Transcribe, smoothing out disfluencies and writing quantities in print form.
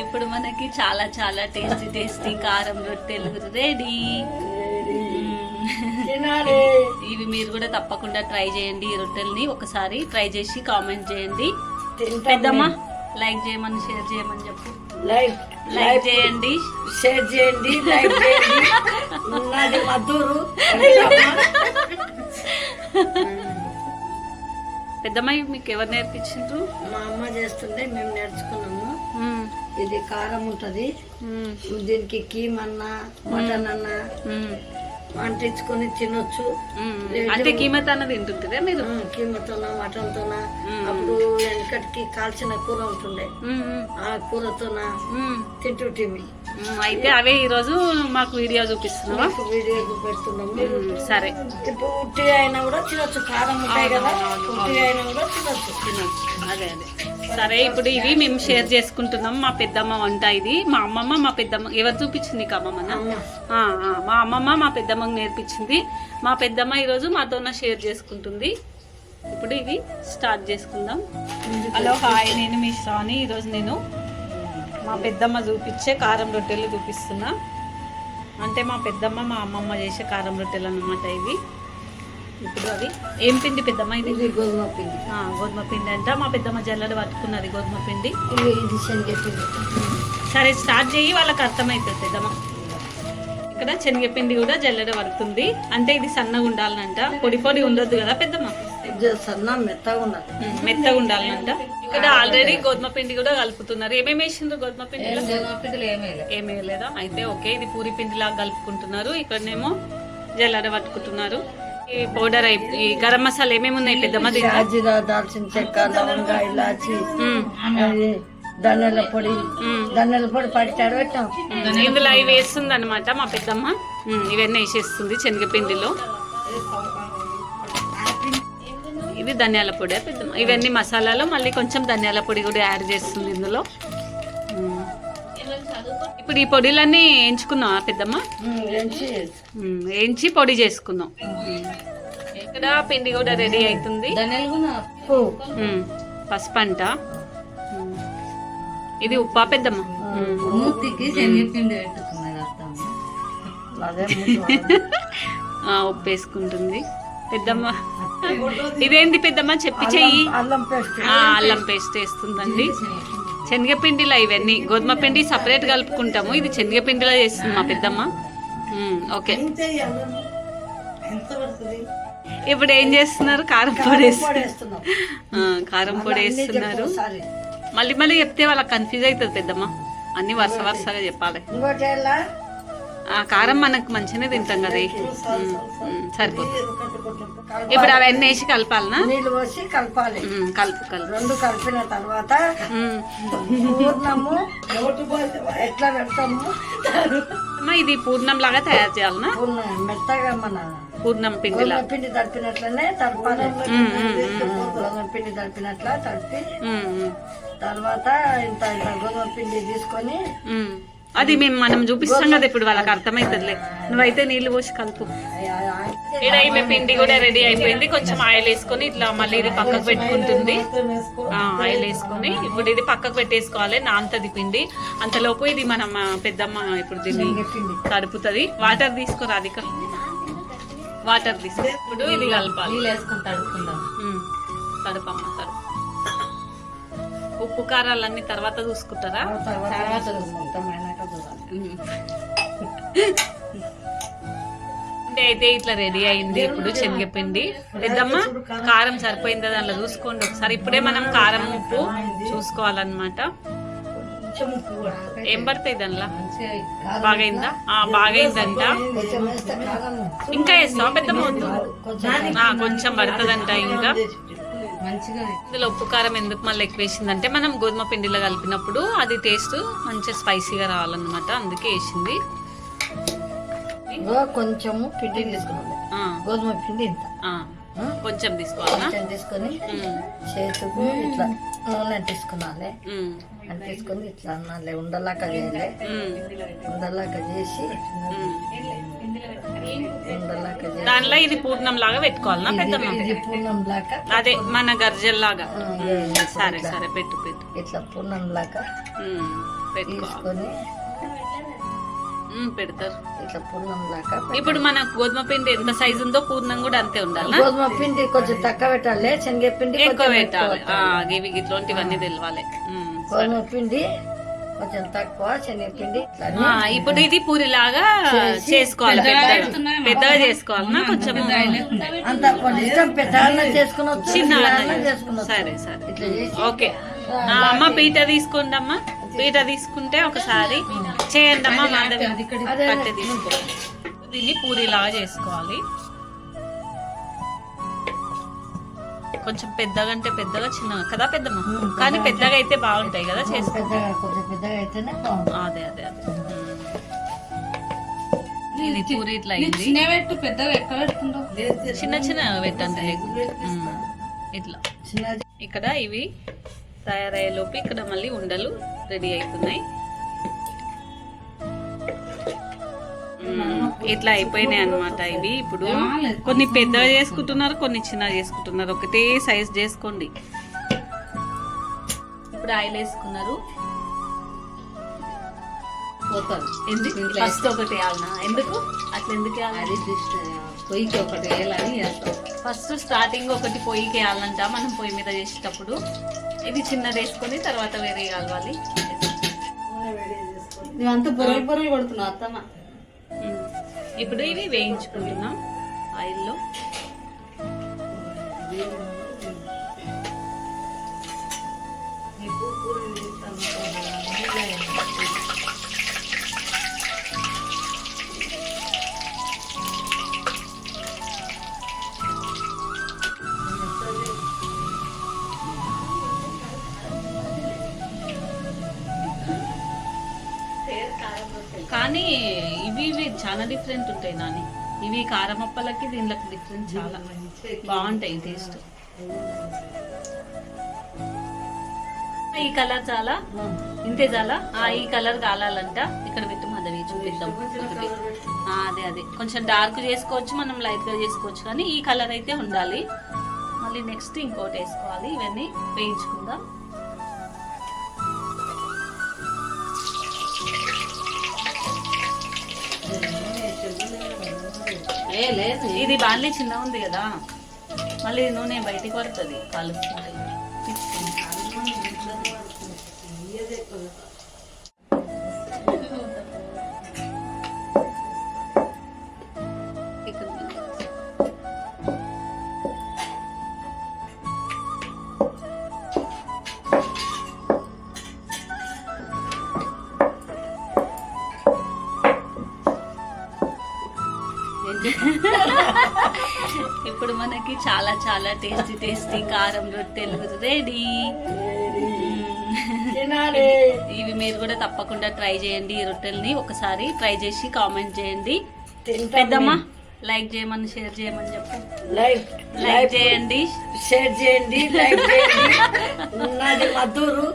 ఇప్పుడు మనకి చాలా చాలా టేస్టీ కారం రొట్టెలు రెడీ. ఇవి మీరు కూడా తప్పకుండా ట్రై చేయండి. ఈ రొట్టెల్ని ఒకసారి ట్రై చేసి కామెంట్ చేయండి. పెద్దమ్మ లైక్ చేయమని షేర్ చేయమని చెప్పు. లైక్ చేయండి, షేర్ చేయండి, లైక్ చేయండి. నాది మధురు. పెద్దమ్మ మీకు ఎవరు నేర్పించారు? మా అమ్మ చేస్తుంటే మేము నేర్చుకున్నాము. ఇది కారం ఉంటది, దీనికి కీమ్ అన్నా మటన్ అన్నా అంటించుకొని తినొచ్చు. అంటే కీమతోన తింటుంటారా మీరు? కీమతోనా మటన్ తోనా. అప్పుడు వెనకటికి కాల్చిన కూర ఉంటుండే, ఆ కూరతోన తింటుంటిమి. అయితే అవే ఈ రోజు మాకు వీడియో చూపిస్తున్నావా? వీడియో చూపెడుతున్నాము. సరే, ఇప్పుడు ఉట్టి అయినా కూడా తినొచ్చు, కారం ఉంటాయి కదా, ఉట్టి అయినా కూడా తినొచ్చు. అదే సరే, ఇప్పుడు ఇవి మేము షేర్ చేసుకుంటున్నాం. మా పెద్దమ్మ వంట ఇది. మా అమ్మమ్మ మా పెద్దమ్మ ఎవరు చూపించింది? నీకు అమ్మమ్మనా? మా అమ్మమ్మ మా పెద్దమ్మకు నేర్పించింది. మా పెద్దమ్మ ఈరోజు మాతో షేర్ చేసుకుంటుంది. ఇప్పుడు ఇవి స్టార్ట్ చేసుకుందాం. హలో హాయ్, నేను మీ శ్రావణి. ఈరోజు నేను మా పెద్దమ్మ చూపించే కారం రొట్టెలు చూపిస్తున్నా. అంటే మా పెద్దమ్మ మా అమ్మమ్మ చేసే కారం రొట్టెలు అన్నమాట ఇవి. ఇప్పుడు అవి ఏం పిండి పెద్దమ్మ? ఇది గోధుమ పిండి. గోధుమ పిండి అంట. మా పెద్దమ్మ జల్లెడ పట్టుకున్నది గోధుమ పిండి. ఇది శనగపిండి. సరే స్టార్ట్ చేయి, వాళ్ళకి అర్థమవుతుంది పెద్దమ్మ. ఇక్కడ శనగపిండి కూడా జల్లెడ పడుతుంది. అంటే ఇది సన్నగా ఉండాలనంట, పొడి పొడి ఉండొద్దు కదా పెద్దమ్మ? సన్న మెత్తగా ఉండాలి, మెత్తగా ఉండాలనంట. ఇక్కడ ఆల్రెడీ గోధుమ పిండి కూడా కలుపుతున్నారు. ఏమేమి వేసిండ్రు గోధుమ పిండిలో? ఏమీ లేదా? అయితే ఓకే, ఇది పూరి పిండి లాగా కలుపుకుంటున్నారు. ఇక్కడనేమో జల్లెడ పట్టుకుంటున్నారు. ఈ పౌడర్ ఈ గరం మసాలా ఏమేమి ఉన్నాయి పెద్దమ్మ? జీరా, దాల్చిన చెక్క, లవంగా, ఇలాచి, ధనియాల పొడి పట్టాడు పెట్టాం. ఇందులో ఇవి వేస్తుంది అనమాట మా పెద్దమ్మ. ఇవన్నీ వేసేస్తుంది శనగపిండిలో. ఇది ధనియాల పొడి పెద్దమ్మ. ఇవన్నీ మసాలాలో మళ్ళీ కొంచెం ధనియాల పొడి కూడా యాడ్ చేస్తుంది ఇందులో. ఇప్పుడు ఈ పొడిలన్నీ వేయించుకున్నాం పెద్దమ్మ. వేయించి పొడి చేసుకున్నాం. ఇక్కడ పిండి కూడా రెడీ అవుతుంది. పసుపు అంట. ఇది ఉప్పా పెద్దమ్మ? ఉప్పు వేసుకుంటుంది పెద్దమ్మ. ఇదేంటి పెద్దమ్మ చెప్పి చెయ్యి. అల్లం పేస్ట్ వేస్తుందండి. శనగపిండిలో ఇవన్నీ గోధుమ పిండి సపరేట్ కలుపుకుంటాము. ఇది శనగపిండిలో చేస్తుంది మా పెద్దమ్మ. ఓకే, ఇప్పుడు ఏం చేస్తున్నారు? కారం పొడి వేస్తున్నారు. కారం పొడి వేస్తున్నారు. మళ్ళీ మళ్ళీ చెప్తే వాళ్ళకి కన్ఫ్యూజ్ అవుతుంది పెద్దమ్మ. అన్ని వరుసగా చెప్పాలి. కారం మనకు మంచిగానే తింటాం కదా, సరిపోతుంది. ఇప్పుడు అవన్నీ వేసి కలపాలనా? నీళ్ళు పోసి కలపాలి. కలుపు రెండు కలిపిన తర్వాత పూర్ణము ఎట్లా పెడతాము? ఇది పూర్ణం లాగా తయారు చేయాలనా? మెత్తగా మన పూర్ణం పిండి పిండి తడిపినట్లనే తడపాలి. గోధుమ పిండి తడిపినట్లా తడిపి తర్వాత ఇంత గోధుమ పిండి తీసుకొని అది మనం చూపిస్తాం కదా ఇప్పుడు వాళ్ళకి అర్థమవుతుందిలే. నువ్వైతే నీళ్లు పోసి కలుపు. ఇక్కడ పిండి కూడా రెడీ అయిపోయింది. కొంచెం ఆయిల్ వేసుకొని ఇట్లా మళ్ళీ ఇది పక్కకు పెట్టుకుంటుంది. ఆయిల్ వేసుకొని ఇప్పుడు ఇది పక్కకు పెట్టేసుకోవాలి. నాంతది పిండి. అంతలోపు ఇది మనం పెద్దమ్మ ఇప్పుడు దీన్ని తడుపుతుంది. వాటర్ తీసుకోరా అధిక వాటర్ తీసుకో. ఇప్పుడు ఇది కలపాలి. తడుపమ్మ తడుపు. ఉప్పు కారాలన్నీ తర్వాత చూసుకుంటారా? అయితే ఇట్లా రెడీ అయింది ఇప్పుడు శనగపిండి. పెద్దమ్మ కారం సరిపోయిందా దాంట్లో చూసుకోండి ఒకసారి. ఇప్పుడే మనం కారం ఉప్పు చూసుకోవాలన్నమాట. ఏం పడతాయి దానిలో? బాగైందా? బాగైందంట. ఇంకా వేస్తావా పెద్దమ్మ? వద్దు, కొంచెం పడుతుందంట ఇంకా. ఇందులో ఉప్పు కారం ఎందుకు మళ్ళీ ఎక్కువ వేసిందంటే మనం గోధుమ పిండిలో కలిపినప్పుడు అది టేస్ట్ మంచిగా స్పైసీగా రావాలన్నమాట, అందుకే వేసింది. కొంచెము పిండి తీసుకున్నాం, గోధుమ పిండి ఇంత కొంచెం తీసుకోవాలి. తీసుకొని చేతుకు ఇట్లా నూనె అంటించుకున్నాలే. అంటించుకొని ఇట్లా అన్నాలే, ఉండలాక చేయాలి. ఉండలాక చేసి ఉండలాక చేసి దానిలో ఇది పూర్ణం లాగా పెట్టుకోవాలనా పెద్దమ్మ? ఇది పూర్ణం లాగా, అదే మన గర్జల్లాగా. సరే సరే పెట్టు పెట్టు. ఇట్లా పూర్ణం లాగా తీసుకొని పెడతారు. ఇట్లా పూర్ణం లాగా. ఇప్పుడు మన గోధుమ పిండి ఎంత సైజు ఉందో పూర్ణం కూడా అంతే ఉండాలి. గోధుమ పిండి కొంచెం తక్కువ పెట్టాలి, శనగపిండి ఎక్కువ పెట్టాలి. ఇవి ఇట్లాంటివన్నీ తెలవాలి. గోధుమ పిండి కొంచెం తక్కువ, శనగపిండి. ఇప్పుడు ఇది పూరి లాగా చేసుకోవాలి. పెద్దగా చేసుకోవాలన్నా కొంచెం అంత ఇష్టం పెద్దగా చేసుకున్నచ్చు, చిన్న చేసుకున్నచ్చు. సరే సరే ఇట్లా చేసి ఓకే. అమ్మ పీట తీసుకోండి అమ్మా. పీట తీసుకుంటే ఒకసారి చేయండి అమ్మా. కట్టె తీసుకో. దీన్ని పూరి లాగా చేసుకోవాలి. కొంచెం పెద్దగా అంటే పెద్దగా, చిన్నగా కదా పెద్దమ్మ? కానీ పెద్దగా అయితే బాగుంటాయి కదా చేసుకో. కొంచెం పెద్దగా అయితేనే బాగుంటుంది. అదే అదే అదే. ఇది పూరి ఇట్లా అయింది. చిన్న చిన్న పెట్టండి ఇట్లా. ఇక్కడ ఇవి తయారయ్యేలోపు ఇక్కడ మళ్ళీ ఉండలు రెడీ అవుతున్నాయి. ఇట్లా అయిపోయినాయి అన్నమాట. ఇవి ఇప్పుడు కొన్ని పెద్దగా చేసుకుంటున్నారు, కొన్ని చిన్నగా చేసుకుంటున్నారు. ఒకటే సైజ్ చేసుకోండి. ఇప్పుడు ఆయిల్ వేసుకున్నారు. ఫస్ట్ ఒకటి వేయాలనా? ఎందుకు అట్లా? ఎందుకు వేయాలి? పొయ్యికి ఒకటి వేయాలని ఫస్ట్ స్టార్టింగ్ ఒకటి పొయ్యికి వేయాలంట మనం పొయ్యి మీద చేసేటప్పుడు. ఇది చిన్నది వేసుకొని తర్వాత వేరే కలవాలి. అంతా బొరలు బొరలు కొడుతున్నావు అత్తమ్మ. ఇప్పుడు ఇవి వేయించుకుంటున్నాం ఆయిల్లో. కానీ ఇవి చాలా డిఫరెంట్ ఉంటాయి నాని. ఇవి కారమప్పలకి దీనికి డిఫరెంట్, చాలా బాగుంటాయి టేస్ట్. ఈ కలర్ చాలా ఇంతే చాలా. ఈ కలర్ కాలాలంట. ఇక్కడ పెట్టు మాధవి చూపిద్దాం. అదే అదే కొంచెం డార్క్ చేసుకోవచ్చు, మనం లైట్ గా చేసుకోవచ్చు, కానీ ఈ కలర్ అయితే ఉండాలి. మళ్ళీ నెక్స్ట్ ఇంకోటి వేసుకోవాలి. ఇవన్నీ వేయించుకుందాం. ఇది బాగా చిన్న ఉంది కదా, మళ్ళీ నూనె బయటికి పడుతుంది కాలుస్తుంది. ఇప్పుడు మనకి చాలా చాలా టేస్టీ టేస్టీ కారం రొట్టెలు రెడీ. ఇవి మీరు కూడా తప్పకుండా ట్రై చేయండి. ఈ రొట్టెల్ని ఒకసారి ట్రై చేసి కామెంట్ చేయండి. పెద్దమ్మా లైక్ చేయమని, షేర్ చేయమని చెప్పు. లైక్ చేయండి, షేర్ చేయండి, లైక్ చేయండి. నాది మధురు.